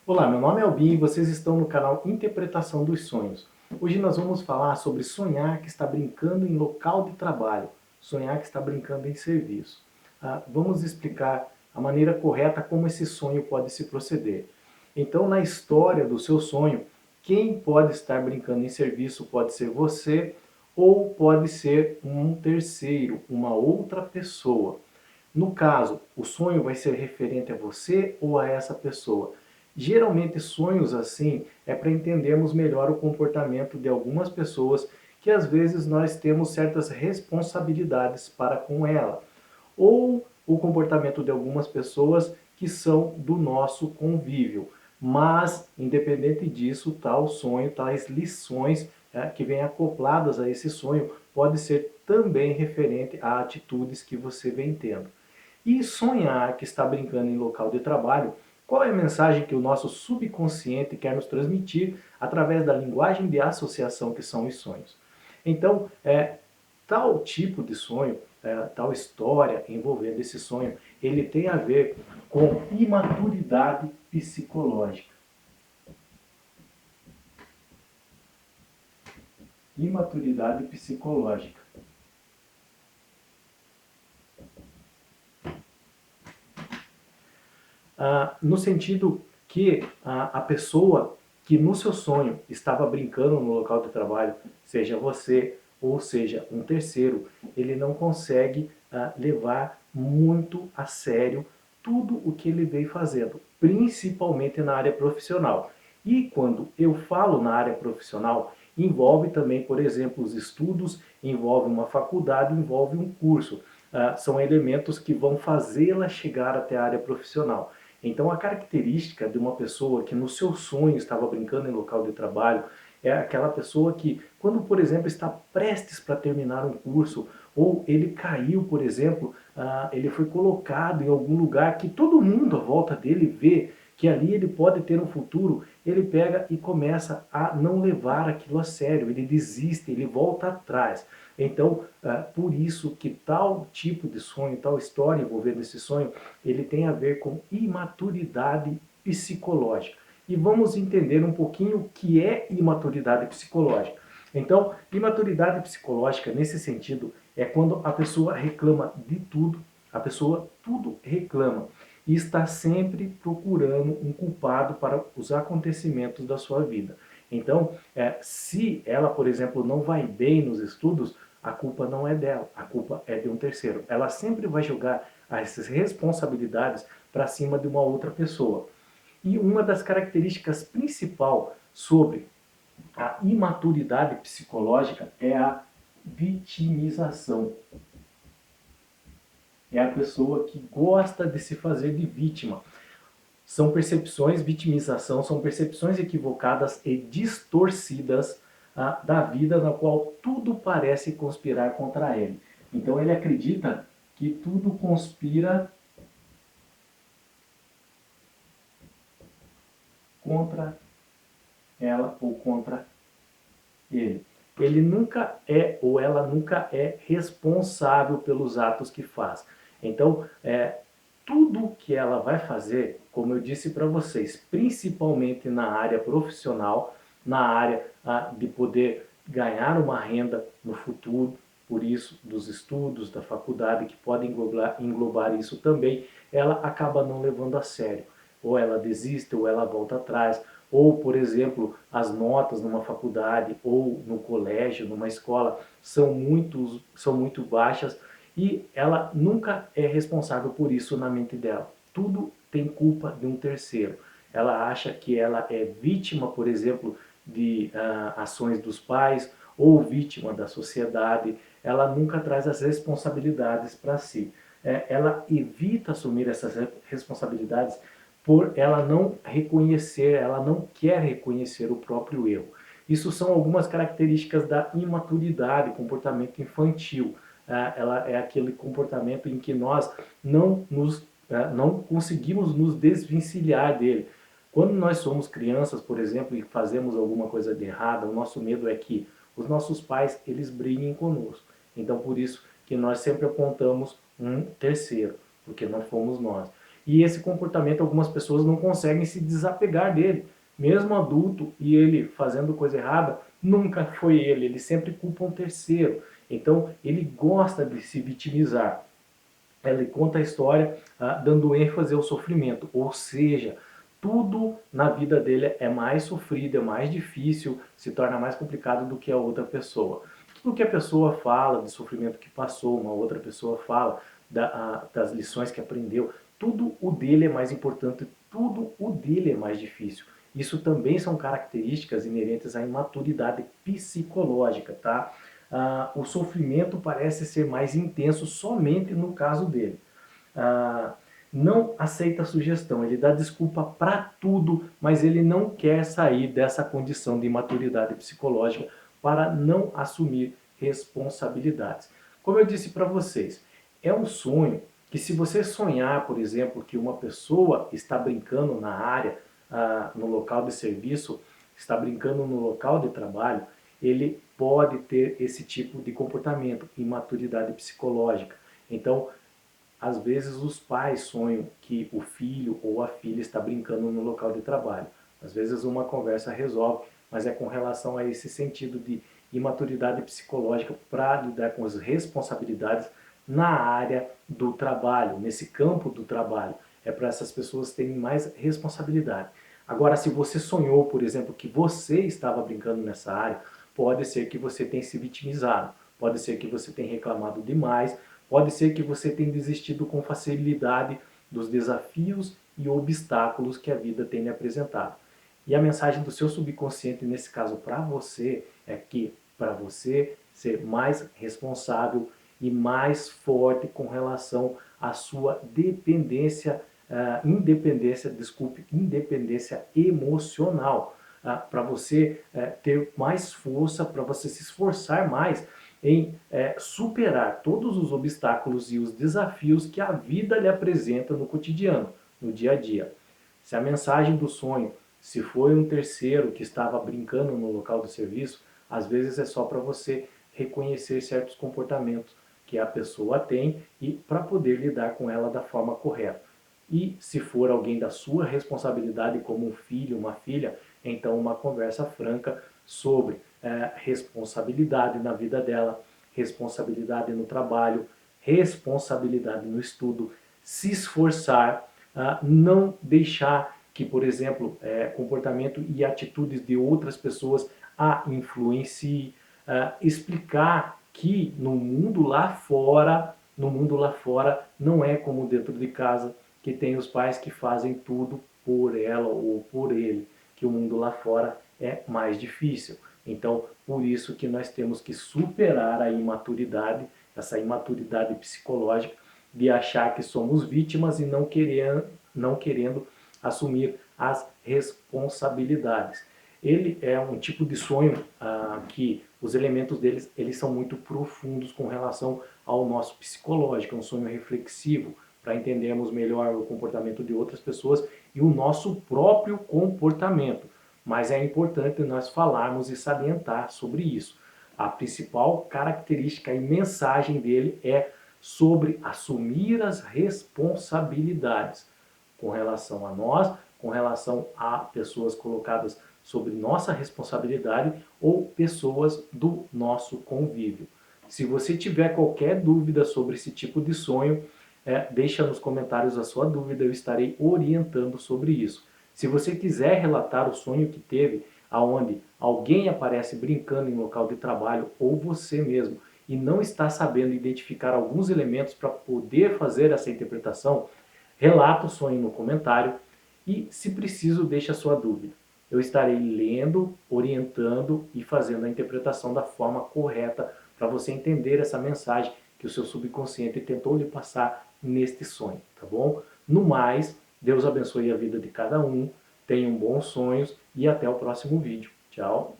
Olá, meu nome é Albin e vocês estão no canal Interpretação dos Sonhos. Hoje nós vamos falar sobre sonhar que está brincando em local de trabalho, sonhar que está brincando em serviço. Vamos explicar a maneira correta como esse sonho pode se proceder. Então, na história do seu sonho, quem pode estar brincando em serviço pode ser você ou pode ser um terceiro, uma outra pessoa. No caso, o sonho vai ser referente a você ou a essa pessoa. Geralmente, sonhos assim é para entendermos melhor o comportamento de algumas pessoas que às vezes nós temos certas responsabilidades para com ela, ou o comportamento de algumas pessoas que são do nosso convívio. Mas, independente disso, tal sonho, tais lições que vêm acopladas a esse sonho, pode ser também referente a atitudes que você vem tendo. E sonhar que está brincando em local de trabalho, qual é a mensagem que o nosso subconsciente quer nos transmitir através da linguagem de associação que são os sonhos? Então, tal tipo de sonho, tal história envolvendo esse sonho, ele tem a ver com imaturidade psicológica. Imaturidade psicológica. No sentido que a pessoa que no seu sonho estava brincando no local de trabalho, seja você ou seja um terceiro, ele não consegue levar muito a sério tudo o que ele vem fazendo, principalmente na área profissional. E quando eu falo na área profissional, envolve também, por exemplo, os estudos, envolve uma faculdade, envolve um curso. São elementos que vão fazê-la chegar até a área profissional. Então, a característica de uma pessoa que no seu sonho estava brincando em local de trabalho é aquela pessoa que, quando, por exemplo, está prestes para terminar um curso, ou ele caiu, por exemplo, ele foi colocado em algum lugar que todo mundo à volta dele vê que ali ele pode ter um futuro, ele pega e começa a não levar aquilo a sério, ele desiste, ele volta atrás. Então, por isso que tal tipo de sonho, tal história envolvendo esse sonho, ele tem a ver com imaturidade psicológica. E vamos entender um pouquinho o que é imaturidade psicológica. Então, imaturidade psicológica, nesse sentido, é quando a pessoa reclama de tudo, a pessoa tudo reclama e está sempre procurando um culpado para os acontecimentos da sua vida. Então, se ela, por exemplo, não vai bem nos estudos, a culpa não é dela, a culpa é de um terceiro. Ela sempre vai jogar essas responsabilidades para cima de uma outra pessoa. E uma das características principais sobre a imaturidade psicológica é a vitimização. É a pessoa que gosta de se fazer de vítima. São percepções, vitimização, são percepções equivocadas e distorcidas da vida na qual tudo parece conspirar contra ele. Então ele acredita que tudo conspira contra ela ou contra ele. Ele nunca é ou ela nunca é responsável pelos atos que faz. Então, tudo que ela vai fazer, como eu disse para vocês, principalmente na área profissional, na área de poder ganhar uma renda no futuro, por isso dos estudos, da faculdade, que podem englobar isso também, ela acaba não levando a sério. Ou ela desiste, ou ela volta atrás, ou, por exemplo, as notas numa faculdade ou no colégio, numa escola, são muito baixas, e ela nunca é responsável por isso na mente dela. Tudo tem culpa de um terceiro. Ela acha que ela é vítima, por exemplo, de ações dos pais ou vítima da sociedade. Ela nunca traz as responsabilidades para si. Ela evita assumir essas responsabilidades por ela não reconhecer, ela não quer reconhecer o próprio erro. Isso são algumas características da imaturidade, comportamento infantil. Ela é aquele comportamento em que nós não conseguimos nos desvencilhar dele. Quando nós somos crianças, por exemplo, e fazemos alguma coisa de errada, o nosso medo é que os nossos pais eles briguem conosco. Então, por isso que nós sempre apontamos um terceiro, porque não fomos nós. E esse comportamento algumas pessoas não conseguem se desapegar dele. Mesmo adulto e ele fazendo coisa errada, nunca foi ele sempre culpa um terceiro. Então ele gosta de se vitimizar. Ele conta a história dando ênfase ao sofrimento, ou seja, tudo na vida dele é mais sofrido, é mais difícil, se torna mais complicado do que a outra pessoa. Tudo que a pessoa fala de sofrimento que passou, uma outra pessoa fala das lições que aprendeu, tudo o dele é mais importante, tudo o dele é mais difícil. Isso também são características inerentes à imaturidade psicológica, tá? O sofrimento parece ser mais intenso somente no caso dele. Não aceita sugestão, ele dá desculpa para tudo, mas ele não quer sair dessa condição de imaturidade psicológica para não assumir responsabilidades. Como eu disse para vocês, é um sonho que, se você sonhar, por exemplo, que uma pessoa está brincando na área, no local de serviço, está brincando no local de trabalho, ele pode ter esse tipo de comportamento, imaturidade psicológica. Então, às vezes os pais sonham que o filho ou a filha está brincando no local de trabalho. Às vezes uma conversa resolve, mas é com relação a esse sentido de imaturidade psicológica para lidar com as responsabilidades na área do trabalho, nesse campo do trabalho. É para essas pessoas terem mais responsabilidade. Agora, se você sonhou, por exemplo, que você estava brincando nessa área, pode ser que você tenha se vitimizado, pode ser que você tenha reclamado demais, pode ser que você tenha desistido com facilidade dos desafios e obstáculos que a vida tem lhe apresentado. E a mensagem do seu subconsciente, nesse caso para você, é que para você ser mais responsável e mais forte com relação à sua independência emocional, para você ter mais força, para você se esforçar mais em superar todos os obstáculos e os desafios que a vida lhe apresenta no cotidiano, no dia a dia. Se a mensagem do sonho, se foi um terceiro que estava brincando no local do serviço, às vezes é só para você reconhecer certos comportamentos que a pessoa tem e para poder lidar com ela da forma correta. E se for alguém da sua responsabilidade, como um filho, uma filha, então uma conversa franca sobre responsabilidade na vida dela, responsabilidade no trabalho, responsabilidade no estudo, se esforçar, não deixar que, por exemplo, comportamento e atitudes de outras pessoas a influenciem, explicar que no mundo lá fora não é como dentro de casa, que tem os pais que fazem tudo por ela ou por ele, que o mundo lá fora é mais difícil. Então, por isso que nós temos que superar a imaturidade, essa imaturidade psicológica de achar que somos vítimas e não querendo assumir as responsabilidades. Ele é um tipo de sonho que os elementos deles eles são muito profundos com relação ao nosso psicológico, é um sonho reflexivo, para entendermos melhor o comportamento de outras pessoas e o nosso próprio comportamento. Mas é importante nós falarmos e salientar sobre isso. A principal característica e mensagem dele é sobre assumir as responsabilidades com relação a nós, com relação a pessoas colocadas sobre nossa responsabilidade ou pessoas do nosso convívio. Se você tiver qualquer dúvida sobre esse tipo de sonho, deixa nos comentários a sua dúvida, eu estarei orientando sobre isso. Se você quiser relatar o sonho que teve, aonde alguém aparece brincando em local de trabalho ou você mesmo, e não está sabendo identificar alguns elementos para poder fazer essa interpretação, relata o sonho no comentário e, se preciso, deixa a sua dúvida. Eu estarei lendo, orientando e fazendo a interpretação da forma correta para você entender essa mensagem que o seu subconsciente tentou lhe passar neste sonho, tá bom? No mais, Deus abençoe a vida de cada um, tenham bons sonhos e até o próximo vídeo. Tchau!